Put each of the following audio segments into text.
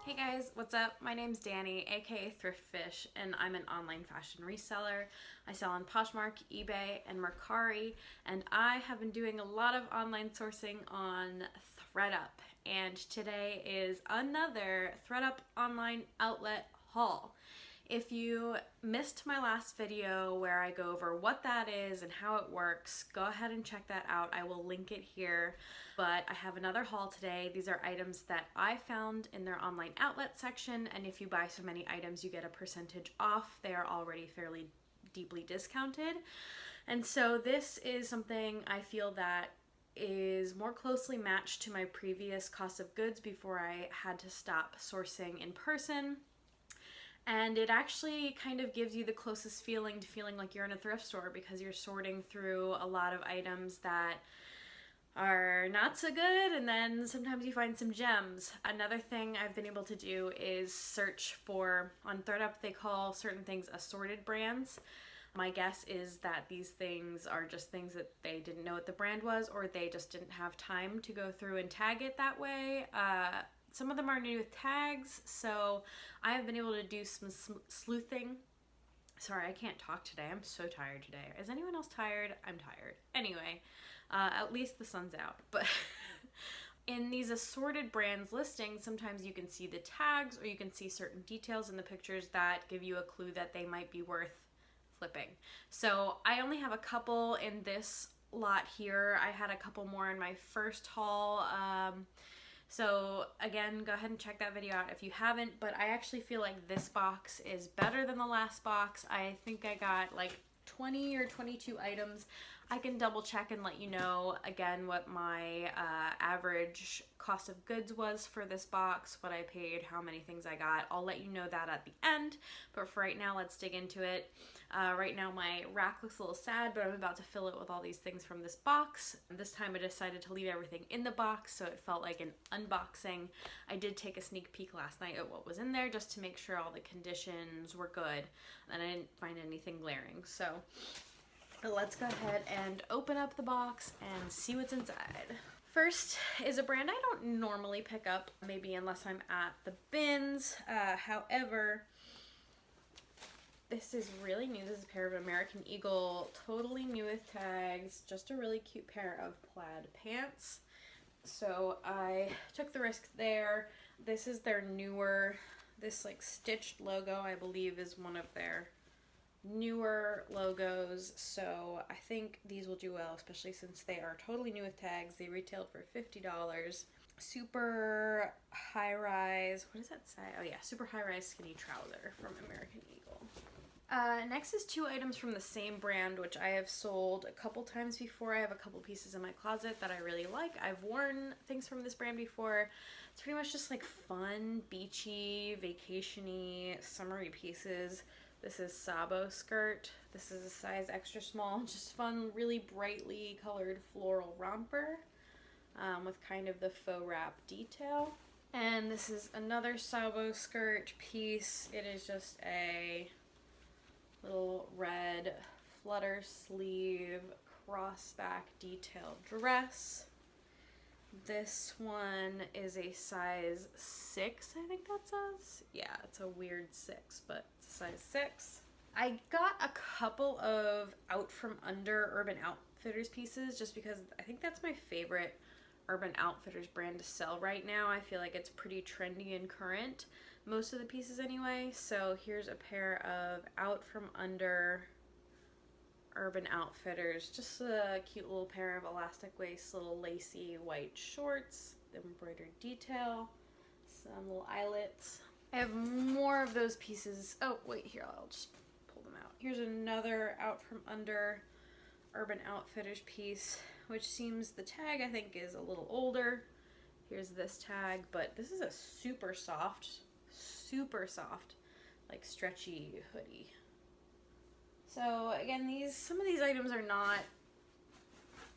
Hey guys, what's up? My name's Danny, aka Thrift Fish, and I'm an online fashion reseller. I sell on Poshmark, eBay, and Mercari, and I have been doing a lot of online sourcing on ThredUP. And today is another ThredUP Online Outlet haul. If you missed my last video where I go over what that is and how it works, go ahead and check that out. I will link it here. But I have another haul today. These are items that I found in their online outlet section, and if you buy so many items, you get a percentage off. They are already fairly deeply discounted. And so this is something I feel that is more closely matched to my previous cost of goods before I had to stop sourcing in person. And it actually kind of gives you the closest feeling to feeling like you're in a thrift store because you're sorting through a lot of items that are not so good, and then sometimes you find some gems. Another thing I've been able to do is search for, on ThredUP they call certain things assorted brands. My guess is that these things are just things that they didn't know what the brand was, or they just didn't have time to go through and tag it that way. Some of them are new with tags, so I have been able to do some sleuthing. Sorry, I can't talk today. I'm so tired today. Is anyone else tired? I'm tired. Anyway, at least the sun's out. But in these assorted brands listings, sometimes you can see the tags or you can see certain details in the pictures that give you a clue that they might be worth flipping. So I only have a couple in this lot here. I had a couple more in my first haul. So again, go ahead and check that video out if you haven't, but I actually feel like this box is better than the last box. I think I got like 20 or 22 items. I can double check and let you know again what my average cost of goods was for this box, what I paid, how many things I got. I'll let you know that at the end, but for right now, let's dig into it. Right now my rack looks a little sad, but I'm about to fill it with all these things from this box. This time I decided to leave everything in the box, so it felt like an unboxing. I did take a sneak peek last night at what was in there just to make sure all the conditions were good, and I didn't find anything glaring. So let's go ahead and open up the box and see what's inside. First is a brand I don't normally pick up, maybe unless I'm at the bins. However, this is really new. This is a pair of American Eagle, totally new with tags, just a really cute pair of plaid pants. So I took the risk there. This is their newer, this like stitched logo, I believe is one of their newer logos, so I think these will do well, especially since they are totally new with tags. They retailed for $50. Super high rise, what does that say? Oh yeah, super high rise skinny trouser from American Eagle. Next is two items from the same brand, which I have sold a couple times before. I have a couple pieces in my closet that I really like. I've worn things from this brand before. It's pretty much just like fun, beachy, vacation-y, summery pieces. This is Sabo skirt. This is a size extra small, just fun, really brightly colored floral romper with kind of the faux wrap detail. And this is another Sabo skirt piece. It is just a little red flutter sleeve crossback detail dress. This one is a size 6, I think that says. Yeah, it's a weird 6, but it's a size 6. I got a couple of Out From Under Urban Outfitters pieces just because I think that's my favorite Urban Outfitters brand to sell right now. I feel like it's pretty trendy and current, most of the pieces anyway. So here's a pair of Out From Under Urban Outfitters, just a cute little pair of elastic waist, little lacy white shorts, embroidered detail, some little eyelets. I have more of those pieces. Oh wait, here, I'll just pull them out. Here's another Out From Under Urban Outfitters piece, which seems, the tag I think is a little older. Here's this tag, but this is a super soft, like stretchy hoodie. So again, some of these items are not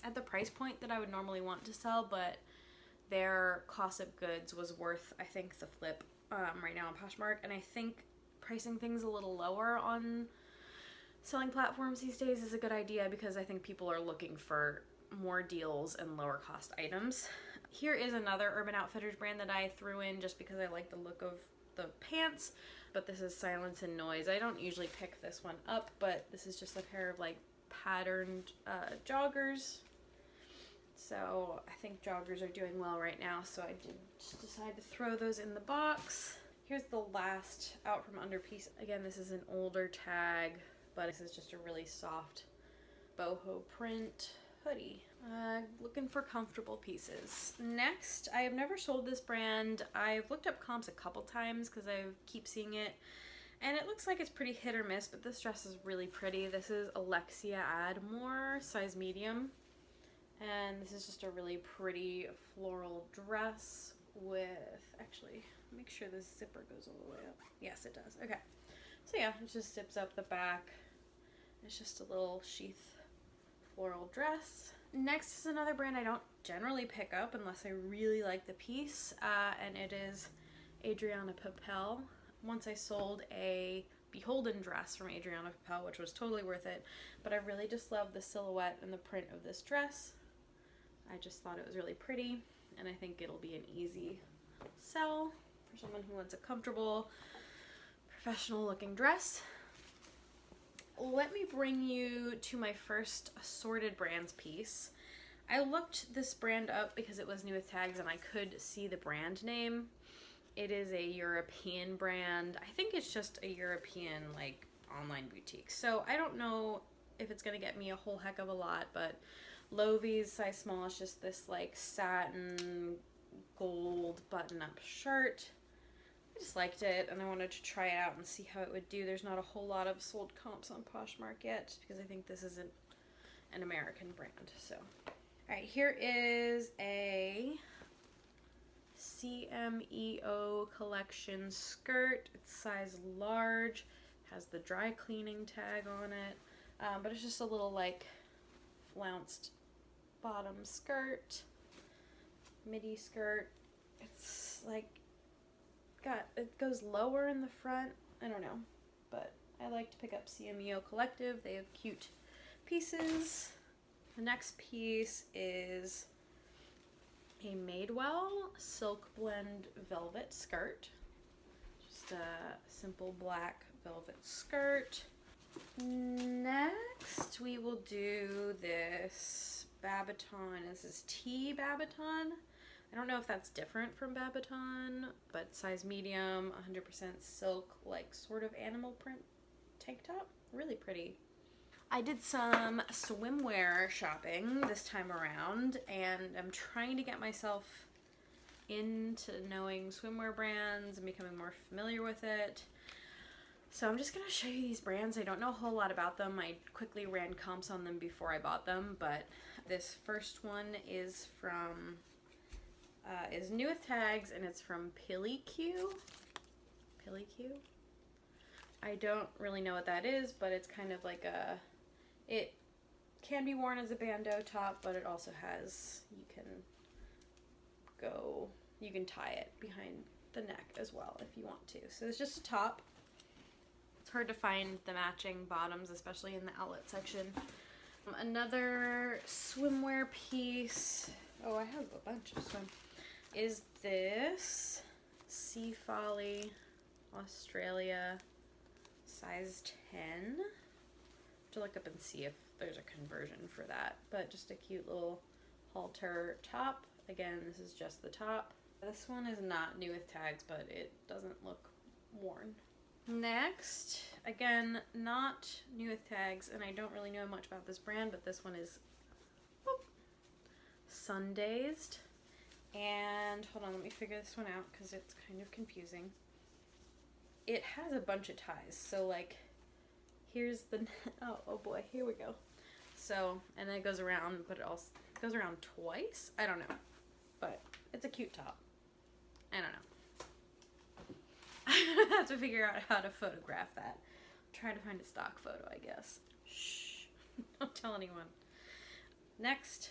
at the price point that I would normally want to sell, but their cost of goods was worth, I think, the flip right now on Poshmark. And I think pricing things a little lower on selling platforms these days is a good idea because I think people are looking for more deals and lower cost items. Here is another Urban Outfitters brand that I threw in just because I like the look of the pants, but this is Silence and Noise. I don't usually pick this one up, but this is just a pair of like patterned joggers. So I think joggers are doing well right now, so I did just decide to throw those in the box. Here's the last out from under piece. Again, this is an older tag, but this is just a really soft boho print hoodie. Looking for comfortable pieces. Next, I have never sold this brand. I've looked up comps a couple times because I keep seeing it, and it looks like it's pretty hit or miss, but this dress is really pretty. This is Alexia Admore, size medium, and this is just a really pretty floral dress with, actually, make sure this zipper goes all the way up. Yes, it does. Okay. So yeah, it just zips up the back. It's just a little sheath floral dress. Next is another brand I don't generally pick up unless I really like the piece, and it is Adriana Papel. Once I sold a Beholden dress from Adriana Papel, which was totally worth it, but I really just love the silhouette and the print of this dress. I just thought it was really pretty, and I think it'll be an easy sell for someone who wants a comfortable, professional looking dress. Let me bring you to my first assorted brands piece. I looked this brand up because it was new with tags and I could see the brand name. It is a European brand. I think it's just a European like online boutique. So I don't know if it's gonna get me a whole heck of a lot, but Lovies size small is just this like satin gold button-up shirt. I just liked it and I wanted to try it out and see how it would do. There's not a whole lot of sold comps on Poshmark yet just because I think this isn't an American brand. So, all right, here is a CMEO collection skirt. It's size large, has the dry cleaning tag on it, but it's just a little like flounced bottom skirt, midi skirt. It's like it goes lower in the front. I don't know, but I like to pick up CMEO Collective. They have cute pieces. The next piece is a Madewell silk blend velvet skirt. Just a simple black velvet skirt. Next, we will do this Babaton. This is T Babaton. I don't know if that's different from Babaton, but size medium, 100% silk, like sort of animal print tank top. Really pretty. I did some swimwear shopping this time around, and I'm trying to get myself into knowing swimwear brands and becoming more familiar with it. So I'm just going to show you these brands. I don't know a whole lot about them. I quickly ran comps on them before I bought them, but this first one is from... is new with tags, and it's from PillyQ. PillyQ? I don't really know what that is, but it's kind of like a... It can be worn as a bandeau top, but it also has... You can tie it behind the neck as well if you want to. So it's just a top. It's hard to find the matching bottoms, especially in the outlet section. Another swimwear piece... Oh, I have a bunch of swim... is this Sea Folly Australia size 10. I have to look up and see if there's a conversion for that, but just a cute little halter top. Again, this is just the top. This one is not new with tags, but it doesn't look worn. Next, again, not new with tags, and I don't really know much about this brand, but this one is Sundazed. And hold on, let me figure this one out because it's kind of confusing. It has a bunch of ties. So like, here's the, oh boy, here we go. So, and then it goes around, but it also goes around twice. I don't know, but it's a cute top. I don't know. I have to figure out how to photograph that. Try to find a stock photo, I guess. Shh, don't tell anyone. Next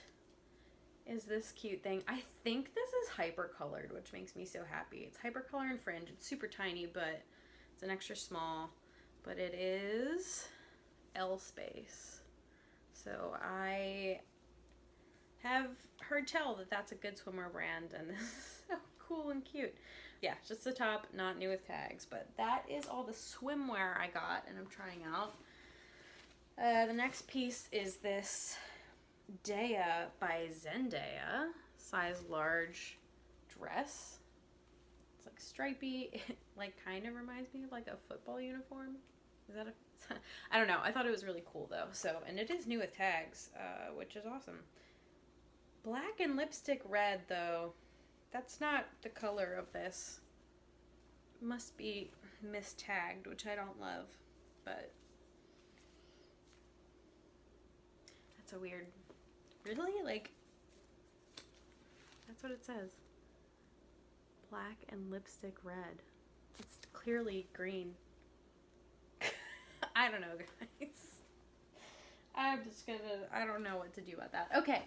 is this cute thing. I think this is hyper colored, which makes me so happy. It's hyper color and fringe. It's super tiny, but it's an extra small, but it is L space. So I have heard tell that that's a good swimwear brand, and this is so cool and cute. Yeah, just the top, not new with tags, but that is all the swimwear I got and I'm trying out. The next piece is this Daya by Zendaya size large dress. It's like stripy. It like kind of reminds me of like a football uniform. Is that a... I don't know. I thought it was really cool though. So, and it is new with tags, which is awesome. Black and lipstick red though. That's not the color of this. Must be mistagged, which I don't love, but that's a weird... Really? Like, that's what it says. Black and lipstick red. It's clearly green. I don't know, guys. I'm just gonna... I don't know what to do about that. Okay.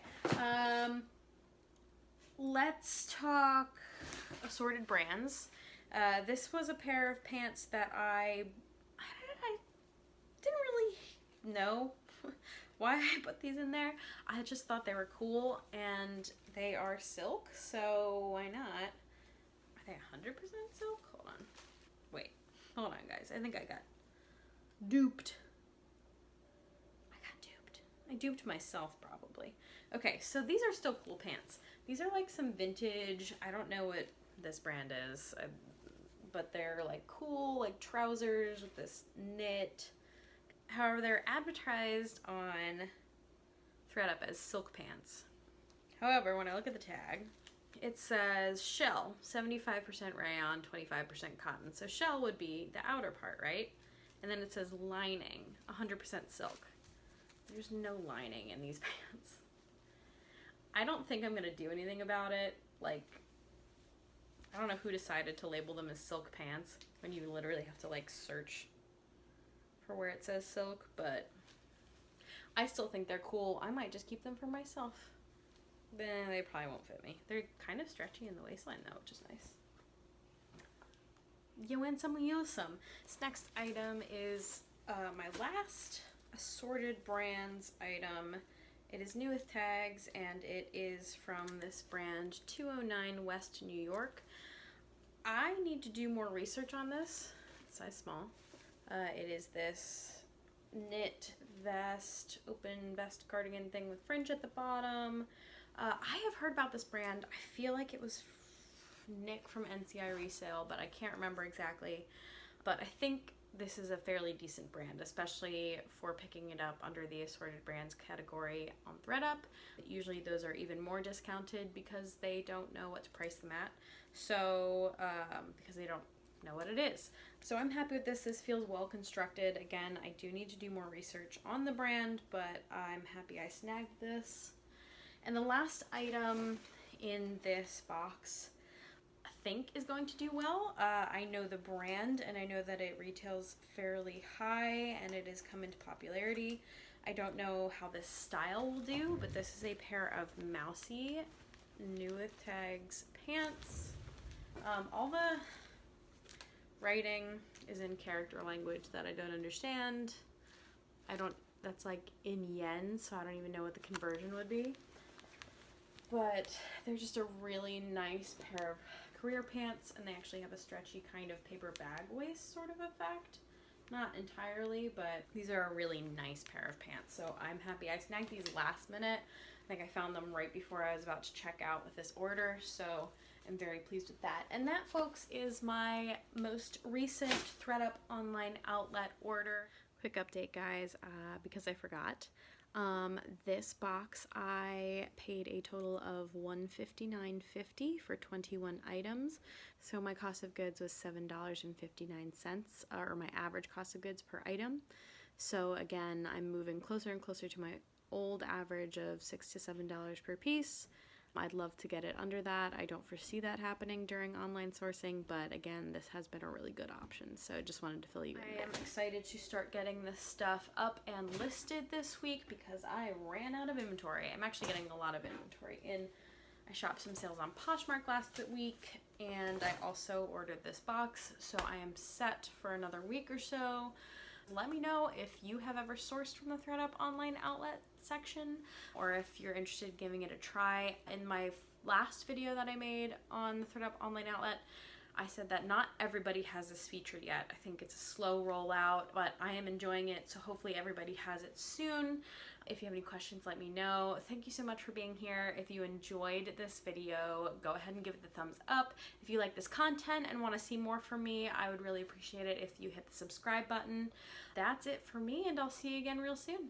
Let's talk assorted brands. This was a pair of pants that I didn't really know why I put these in there. I just thought they were cool, and they are silk, so why not? Are they 100% silk? Hold on. Wait. Hold on, guys. I think I got duped. I duped myself, probably. Okay, so these are still cool pants. These are like some vintage, I don't know what this brand is, but they're like cool, like trousers with this knit. However, they're advertised on ThredUP as silk pants. However, when I look at the tag, it says shell, 75% rayon, 25% cotton. So shell would be the outer part, right? And then it says lining, 100% silk. There's no lining in these pants. I don't think I'm going to do anything about it. Like, I don't know who decided to label them as silk pants when you literally have to like search for where it says silk, but I still think they're cool. I might just keep them for myself. Then they probably won't fit me. They're kind of stretchy in the waistline though, which is nice. You win some, you lose some. This next item is my last assorted brands item. It is new with tags, and it is from this brand 209 West New York. I need to do more research on this. It's size small. It is this knit vest, open vest cardigan thing with fringe at the bottom. I have heard about this brand. I feel like it was Nick from NCI Resale, but I can't remember exactly. But I think this is a fairly decent brand, especially for picking it up under the assorted brands category on ThredUP. Usually those are even more discounted because they don't know what to price them at. So, because they don't know what it is. So I'm happy with this. This feels well constructed. Again, I do need to do more research on the brand, but I'm happy I snagged this. And the last item in this box I think is going to do well. I know the brand, and I know that it retails fairly high and it has come into popularity. I don't know how this style will do, but this is a pair of mousy new with tags pants. All the writing is in character language that I don't understand. That's like in yen, so I don't even know what the conversion would be. But they're just a really nice pair of career pants, and they actually have a stretchy kind of paper bag waist sort of effect. Not entirely, but these are a really nice pair of pants, so I'm happy. I snagged these last minute. I think I found them right before I was about to check out with this order, so I'm very pleased with that. And that, folks, is my most recent ThredUP Online Outlet order. Quick update, guys, because I forgot. This box I paid a total of $159.50 for 21 items. So my cost of goods was $7.59, or my average cost of goods per item. So again, I'm moving closer and closer to my old average of $6 to $7 per piece. I'd love to get it under that. I don't foresee that happening during online sourcing, but again, this has been a really good option, so just wanted to fill you in. I am excited to start getting this stuff up and listed this week because I ran out of inventory. I'm actually getting a lot of inventory in. I shopped some sales on Poshmark last week, and I also ordered this box, so I am set for another week or so. Let me know if you have ever sourced from the ThredUP Online Outlet section, or if you're interested in giving it a try. In my last video that I made on the ThredUP Online Outlet, I said that not everybody has this feature yet. I think it's a slow rollout, but I am enjoying it, so hopefully everybody has it soon. If you have any questions, let me know. Thank you so much for being here. If you enjoyed this video, go ahead and give it the thumbs up. If you like this content and want to see more from me, I would really appreciate it if you hit the subscribe button. That's it for me, and I'll see you again real soon.